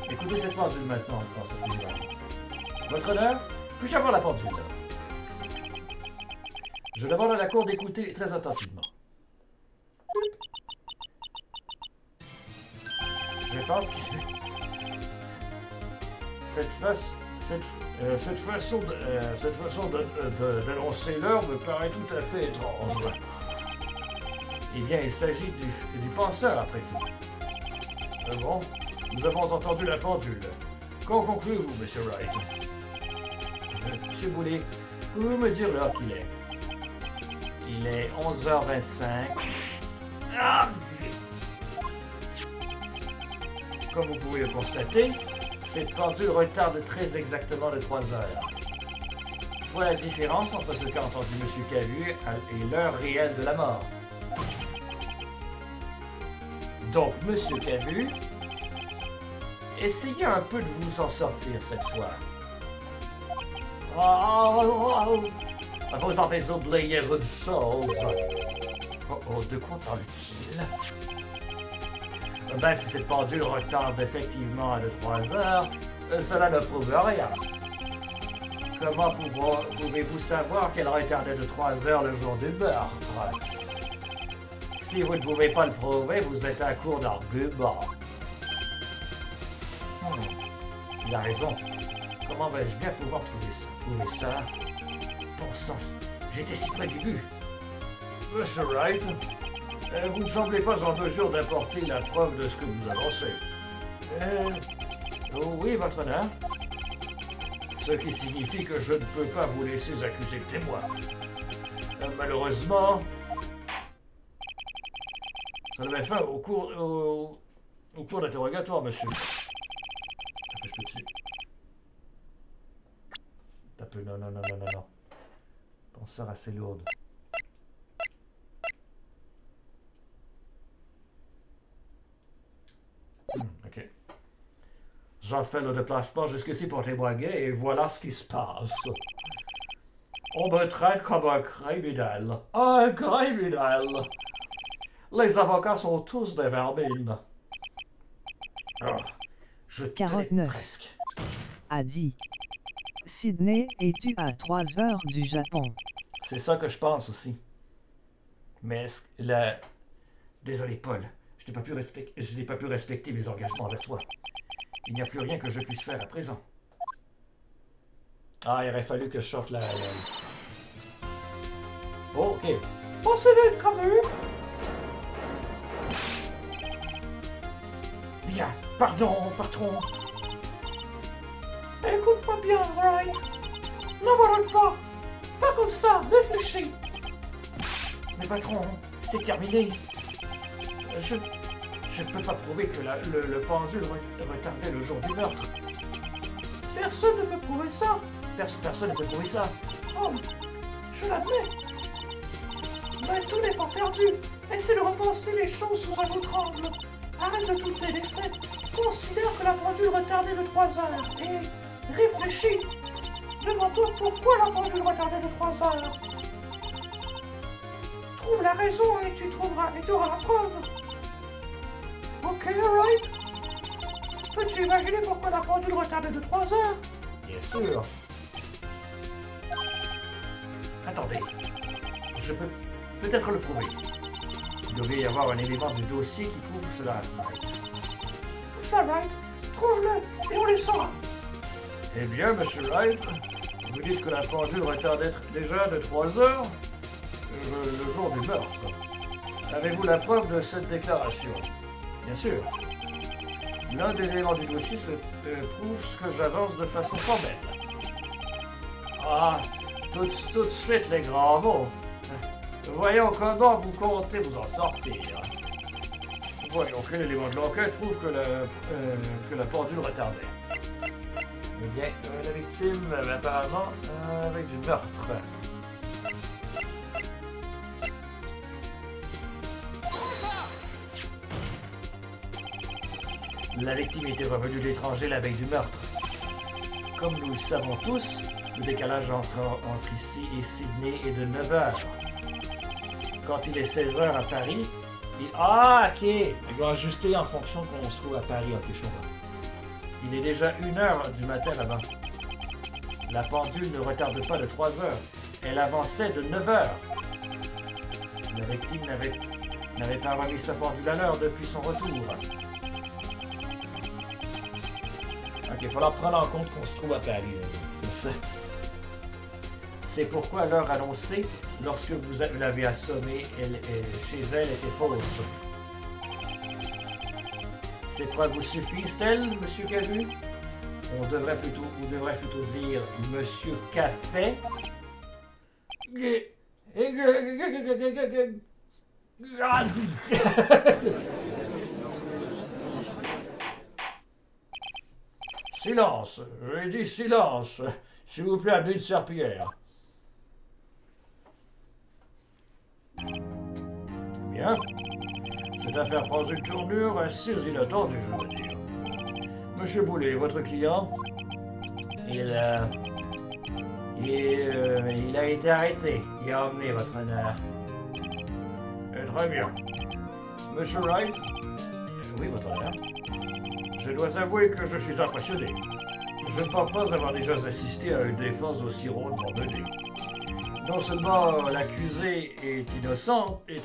Écoutez cette pendule maintenant, je pense que c'est votre honneur, puis-je avoir la pendule? Je demande à la cour d'écouter très attentivement. Je pense que cette façon d'annoncer l'heure me paraît tout à fait étrange. Eh bien, il s'agit du penseur, après tout. Bon, nous avons entendu la pendule. Qu'en concluez-vous, Monsieur Wright? Monsieur Boulay, pouvez-vous me dire l'heure qu'il est? Il est 11h25. Ah! Comme vous pouvez le constater, cette pendule retarde très exactement de 3 heures. Soit la différence entre ce qu'a entendu M. Cavu et l'heure réelle de la mort. Donc, M. Cavu, essayez un peu de vous en sortir cette fois. Vous avez oublié une chose. Oh, de quoi parle-t-il? Même si cette pendule retarde effectivement de 3 heures, cela ne prouve rien. Comment pouvez-vous savoir qu'elle retardait de 3 heures le jour du meurtre? Si vous ne pouvez pas le prouver, vous êtes à court d'arguments. Il a raison. Comment vais-je bien pouvoir trouver ça? Bon sens, j'étais si près du but. Monsieur Wright, vous ne semblez pas en mesure d'apporter la preuve de ce que vous annoncez. Oui, votre honneur. Ce qui signifie que je ne peux pas vous laisser accuser le témoin. Malheureusement, ça devait fin au cours d'interrogatoire, monsieur. Je peux-tu? T'as peu, non. Penseur assez lourde. Ok. J'en fais le déplacement jusqu'ici pour témoigner et voilà ce qui se passe. On me traite comme un criminel. Un criminel! Les avocats sont tous des vermines. Oh, je 49. Presque. A dit. Sydney, es-tu à 3 heures du Japon? C'est ça que je pense aussi. Mais désolé, Paul. Je n'ai pas pu respecter mes engagements avec toi. Il n'y a plus rien que je puisse faire à présent. Ah, il aurait fallu que je sorte la... Oh, ok. Pensez vite, Camus! Bien, pardon, patron. Écoute-moi bien, Wright. N'abandonne pas. Pas comme ça, réfléchis. Mais patron, c'est terminé. Je ne peux pas prouver que le pendule retardait le jour du meurtre. Personne ne peut prouver ça. personne ne peut trouver ça. Oh, je l'admets. Mais tout n'est pas perdu. Essaie de repenser les choses sous un autre angle. Arrête de douter des faits. Considère que la pendule retardée de 3 heures. Et réfléchis. Demande-toi pourquoi la pendule retardée de 3 heures. Trouve la raison et tu auras la preuve. Ok, alright. Peux-tu imaginer pourquoi la pendule retardée de 3 heures? Bien sûr. Attendez. Je peux peut-être le prouver. Il devait y avoir un élément du dossier qui prouve cela. C'est right. Trouve-le et on les saura. Eh bien, Monsieur Wright, vous dites que la pendule retardait déjà de 3 heures le jour du meurtre. Avez-vous la preuve de cette déclaration? Bien sûr. L'un des éléments du dossier prouve ce que j'avance de façon formelle. Ah, tout de suite les grands mots. Voyons comment vous comptez vous en sortir. Voyons quel élément de l'enquête prouve que la pendule retardait. Eh bien, la victime avait apparemment avec du meurtre. La victime était revenue de l'étranger la veille du meurtre. Comme nous le savons tous, le décalage entre ici et Sydney est de 9 heures. Quand il est 16 heures à Paris, Ah, ok! Il doit ajuster en fonction qu'on se trouve à Paris, ok, je comprends. Il est déjà 1 heure du matin là-bas. La pendule ne retarde pas de 3 heures. Elle avançait de 9 heures. La victime n'avait pas remis sa pendule à l'heure depuis son retour. Ok, il faudra prendre en compte qu'on se trouve à Paris. C'est pourquoi l'heure annoncée lorsque vous l'avez assommée chez elle était fausse. Ces preuves vous suffisent-elles, Monsieur Cabu? On devrait plutôt dire Monsieur Café. Silence! J'ai dit silence! S'il vous plaît, appelez une serpillière. Bien. Cette affaire prend une tournure assez inattendue, je veux dire. Monsieur Boulet, votre client, il a été arrêté. Il a emmené votre honneur. Très bien. Monsieur Wright? Oui, votre honneur. Je dois avouer que je suis impressionné. Je ne pense pas avoir déjà assisté à une défense aussi rondement menée. Non seulement l'accusé est innocenté,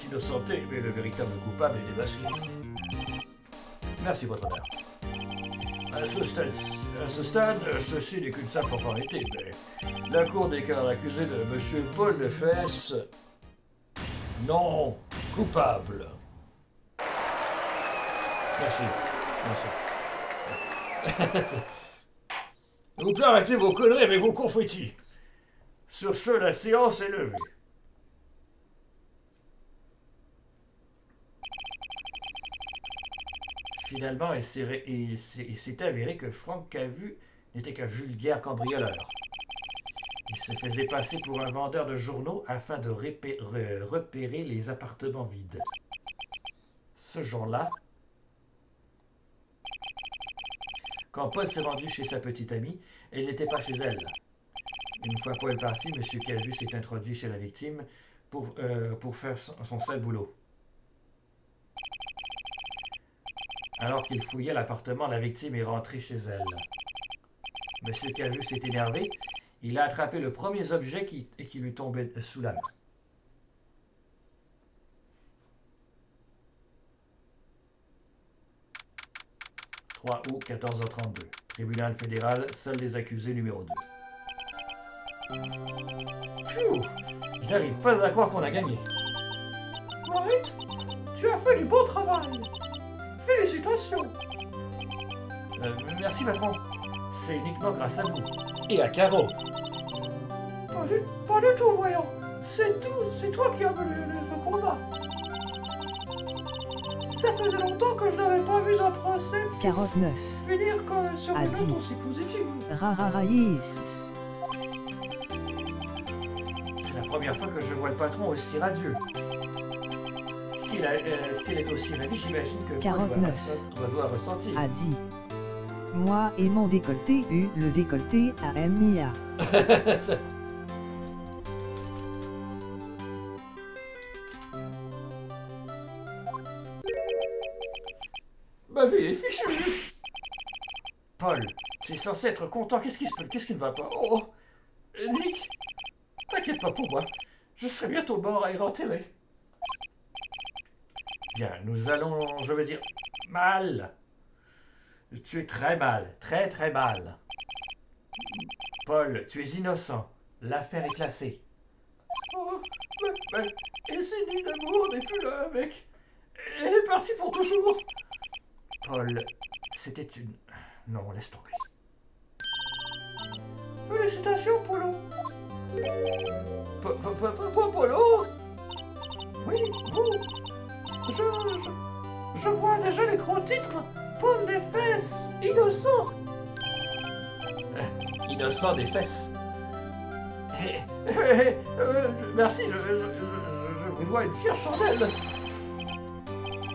mais le véritable coupable est démasqué. Merci, votre honneur. À ce stade, ceci n'est qu'une simple formalité, mais la cour déclare l'accusé de M. Paul Lefesse non coupable. Merci. Merci. Merci. Vous pouvez arrêter vos conneries avec vos confettis. Sur ce, la séance est levée. Finalement, il s'est avéré que Franck Cavu n'était qu'un vulgaire cambrioleur. Il se faisait passer pour un vendeur de journaux afin de repérer les appartements vides. Ce jour-là, quand Paul s'est rendu chez sa petite amie, elle n'était pas chez elle. Une fois Paul parti, M. Cavu s'est introduit chez la victime pour faire son sale boulot. Alors qu'il fouillait l'appartement, la victime est rentrée chez elle. M. Cavu s'est énervé. Il a attrapé le premier objet qui lui tombait sous la main. « 3 août 14h32. Tribunal fédéral, salle des accusés numéro 2. » Pfiou! Je n'arrive pas à croire qu'on a gagné. Marit, tu as fait du bon travail. Félicitations. Merci, patron. C'est uniquement grâce à vous. Et à Caro. Pas du tout, voyons. C'est toi qui as mené le combat. Ça faisait longtemps que je n'avais pas vu un procès 49. finir sur une note aussi positive. Rararaïs. première fois que je vois le patron aussi radieux. S'il est aussi ravi, j'imagine que 49. doit ressentir. A dit. Moi et mon décolleté eu le décolleté à Mia. Ma vie est fichue. Paul, tu es censé être content. Qu'est-ce qui ne va pas? Oh, Nick, t'inquiète pas pour moi. Je serai bientôt mort et enterré. Bien, nous allons, je veux dire, mal. Tu es très mal, très très mal. Paul, tu es innocent. L'affaire est classée. Oh, mais Cindy d'amour n'est plus là, mec. Elle est partie pour toujours. Paul, c'était une... Non, laisse tomber. Félicitations, Polo. Polo? Oui, vous. Je vois déjà les gros titres. Paul des fesses, innocent. Innocent des fesses. Merci, je vous dois une fière chandelle.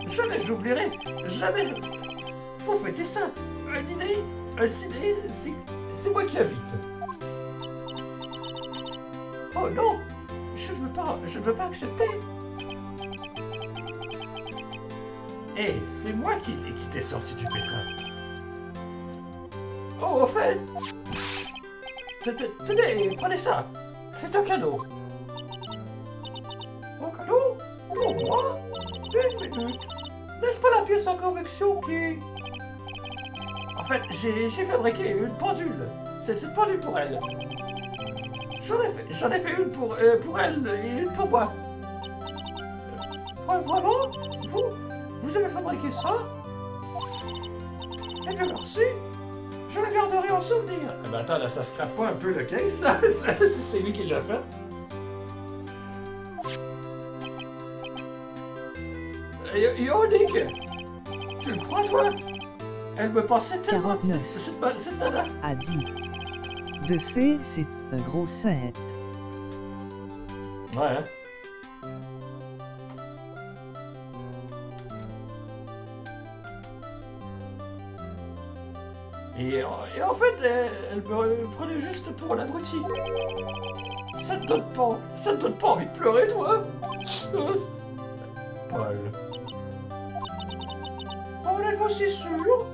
Jamais j'oublierai, jamais. Faut fêter ça. Un dîner, un ciné, c'est moi qui invite. Oh non, je ne veux pas accepter. Hé, c'est moi qui t'ai sorti du pétrin. Oh, au fait, tenez, prenez ça. C'est un cadeau. Un cadeau? Pour moi? Une minute. N'est-ce pas la pièce en convection qui... En fait, j'ai fabriqué une pendule. C'est une pendule pour elle. J'en ai fait une pour elle et une pour moi. Vraiment? Vous avez fabriqué ça? Eh bien merci. Je la garderai en souvenir. Ah ben attends, là, ça scrape pas un peu le case, là? C'est lui qui l'a fait. Yo, Nick! Tu le crois, toi? Elle me pensait tellement... 49. Cette nana. A dit. De fait, c'est un gros saint. Ouais, hein? Et en fait, elle me prenait juste pour l'abruti. Ça te donne pas envie de pleurer, toi? Paul. En êtes-vous si sûr?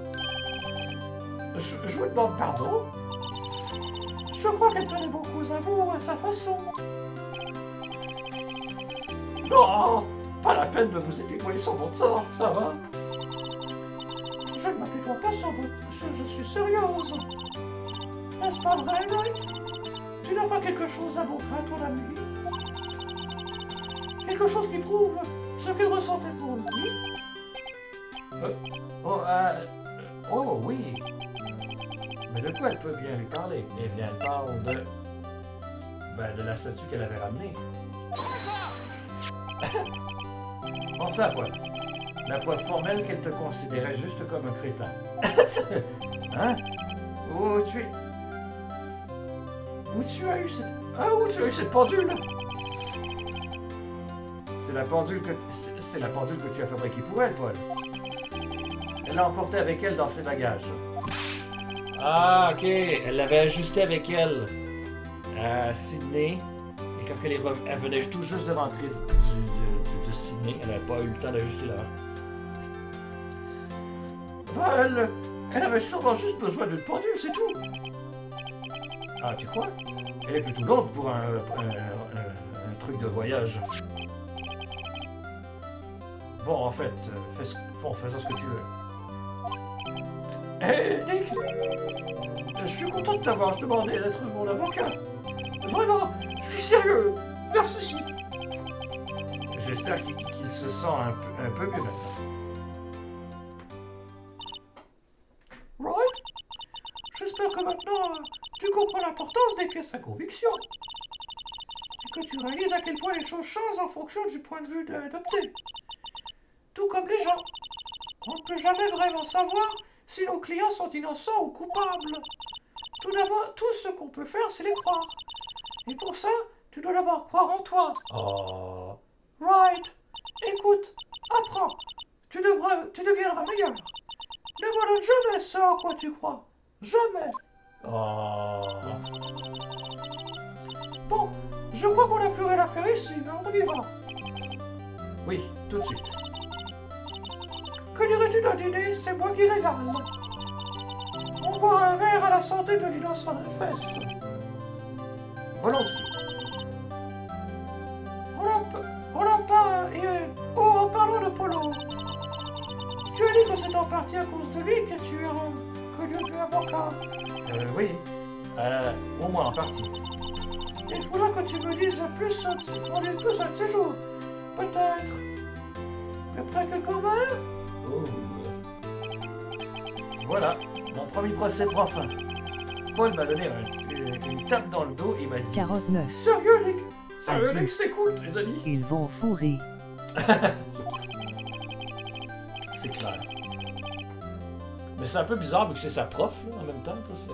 Je vous demande pardon. Je crois qu'elle tenait beaucoup à vous à sa façon. Non, pas la peine de vous épouiller sur mon sort, ça va? Je ne m'apitoie pas sur vous. Je suis sérieuse. N'est-ce pas vrai, Mike? Tu n'as pas quelque chose à montrer à ton ami? Quelque chose qui prouve ce qu'il ressentait pour lui? Oh oui. Mais de quoi elle peut bien lui parler? Eh bien, elle parle de... Ben, de la statue qu'elle avait ramenée. Pense à quoi? La preuve formelle qu'elle te considérait juste comme un crétin. Hein? Où tu as eu cette... Ah, où tu as eu cette pendule? C'est la pendule que tu as fabriquée pour elle, Paul. Elle l'a emportée avec elle dans ses bagages. Ah, ok. Elle l'avait ajustée avec elle à Sydney. Et quand elle venait tout juste de rentrer de Sydney, elle n'avait pas eu le temps d'ajuster là. Bah, elle avait sûrement juste besoin d'une pendule, c'est tout. Ah, tu crois? Elle est plutôt longue pour un truc de voyage. Bon, en fait, faisons ce que tu veux. Hé, Nick! Je suis content de t'avoir demandé d'être mon avocat. Vraiment, je suis sérieux. Merci. J'espère qu'il se sent un peu mieux maintenant. Right? J'espère que maintenant, tu comprends l'importance des pièces à conviction. Et que tu réalises à quel point les choses changent en fonction du point de vue adopté. Tout comme les gens. On ne peut jamais vraiment savoir si nos clients sont innocents ou coupables. Tout d'abord, tout ce qu'on peut faire, c'est les croire. Et pour ça, Tu dois d'abord croire en toi. Oh. Right. Écoute, apprends. Tu deviendras meilleur. N'abandonne jamais ça en quoi tu crois. Jamais. Oh. Bon, je crois qu'on n'a plus rien à faire ici, mais on y va. Oui, tout de suite. Que dirais-tu d'un dîner? C'est moi qui régale. On boit un verre à la santé de Dinosaurus. Volontiers. En parlant de Polo, tu as dit que c'est en partie à cause de lui que tu es avocat. Oui. Au moins en partie. Il faudra que tu me dises plus un de ces jours. Peut-être. Après quelques verres? Oh. Voilà, mon premier procès prend fin. Paul m'a donné une tape dans le dos et m'a dit... 49. Sérieux, Nick? Sérieux, Adieu. Nick, c'est cool, les amis. Ils vont fourrer. C'est clair. Mais c'est un peu bizarre vu que c'est sa prof, là, en même temps. Ça,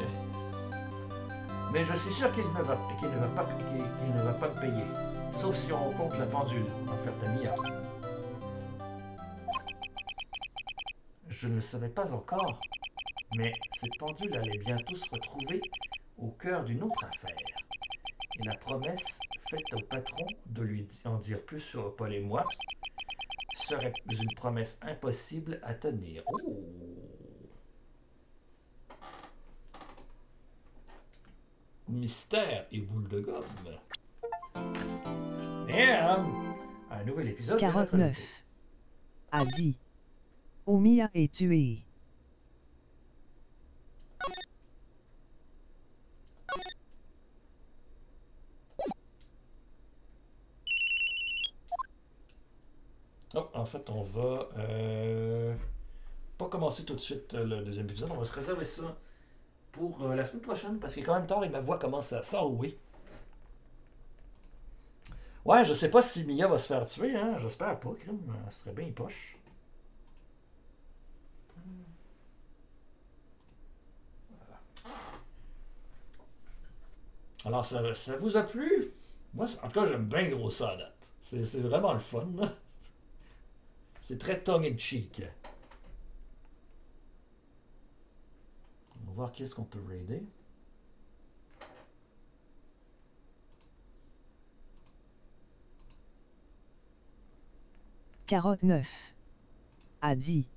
mais je suis sûr qu'il ne va pas me payer. Sauf si on compte la pendule, en fait, à Mia. Je ne le savais pas encore, mais cette pendule allait bientôt se retrouver au cœur d'une autre affaire. Et la promesse faite au patron de lui en dire plus sur Paul et moi serait une promesse impossible à tenir. Oh. Mystère et boule de gomme. Et un nouvel épisode. 49. A dit. Omiya est tué. Oh, en fait, on va pas commencer tout de suite le deuxième épisode. On va se réserver ça pour la semaine prochaine parce qu'il est quand même tard et ma voix commence à s'enrouer. Ouais, je sais pas si Mia va se faire tuer, hein. J'espère pas, crime. Ce serait bien poche. Voilà. Alors, ça vous a plu? Moi, en tout cas, j'aime bien gros ça à date. C'est vraiment le fun, là. C'est très tongue-in-cheek. On va voir qui est-ce qu'on peut raider. Carotte 9. A dit.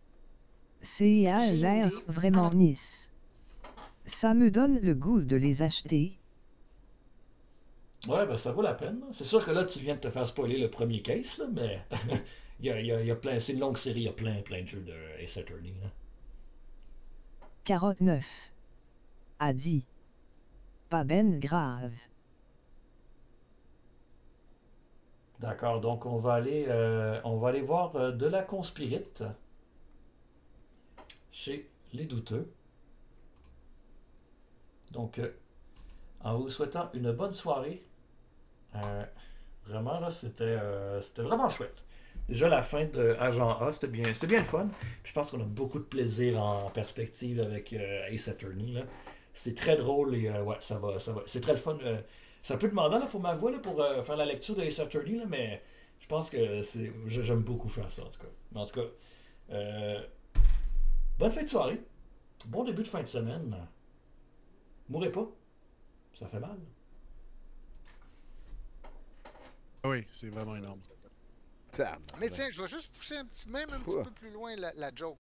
C'est a l'air vraiment nice. Ça me donne le goût de les acheter. Ouais, ben ça vaut la peine. C'est sûr que là, tu viens de te faire spoiler le premier case, là, mais il y a plein, c'est une longue série, il y a plein de jeux de Ace Attorney. Là. Carotte 9. A dit. Pas ben grave. D'accord, donc on va aller voir de la conspirite chez les douteux. Donc, en vous souhaitant une bonne soirée, vraiment là, c'était vraiment chouette. Déjà la fin de Agent A, c'était bien le fun. Puis je pense qu'on a beaucoup de plaisir en perspective avec Ace Attorney. Là. C'est très drôle et ouais, ça va. C'est très le fun. C'est un peu demandant là, pour ma voix là, pour faire la lecture de Ace Attorney, là, mais je pense que j'aime beaucoup faire ça en tout cas. Mais en tout cas, bonne fin de soirée. Bon début de fin de semaine. Mourrez pas. Ça fait mal. Oui, c'est vraiment énorme. Mais tiens, je vais juste pousser un petit peu plus loin la joke.